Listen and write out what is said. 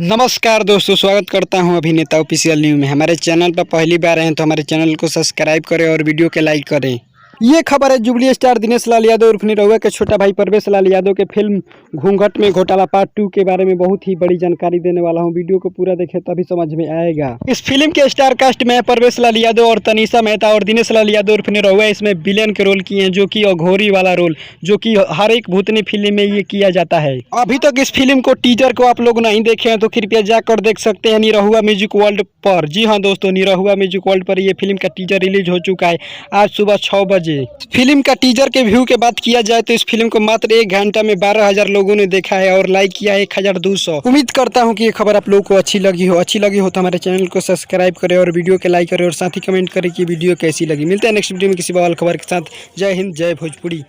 नमस्कार दोस्तों, स्वागत करता हूं अभिनेता ऑफिशियल न्यूज़ में। हमारे चैनल पर पहली बार हैं तो हमारे चैनल को सब्सक्राइब करें और वीडियो के लाइक करें। ये खबर है जुबली स्टार दिनेश लाल यादव उर्फ निरहुआ के छोटा भाई परवेश लाल यादव के फिल्म घूंघट में घोटाला पार्ट 2 के बारे में बहुत ही बड़ी जानकारी देने वाला हूं। वीडियो को पूरा देखें तभी समझ में आएगा। इस फिल्म के स्टार कास्ट में परवेश लाल यादव और तनीषा मेहता और दिनेश लाल यादव उर्फ निरहुआ इसमें विलेन के रोल किए हैं, जो कि अघोरी वाला रोल, जो कि हर एक भूतनी फिल्म में ये किया जाता है। अभी तक इस फिल्म को टीजर को आप लोग नहीं देखे हैं तो कृपया जाकर देख सकते हैं निरहुआ म्यूजिक वर्ल्ड पर। जी हाँ दोस्तों, निरहुआ म्यूजिक वर्ल्ड पर ये फिल्म का टीजर रिलीज हो चुका है आज सुबह 6 बजे। फिल्म का टीजर के व्यू के बात किया जाए तो इस फिल्म को मात्र 1 घंटा में 12,000 लोगों ने देखा है और लाइक किया है 1,200। उम्मीद करता हूं कि ये खबर आप लोगों को अच्छी लगी हो तो हमारे चैनल को सब्सक्राइब करें और वीडियो के लाइक करें और साथ ही कमेंट करें कि वीडियो कैसी लगी। मिलते हैं नेक्स्ट वीडियो में किसी बवाल खबर के साथ। जय हिंद, जय भोजपुरी।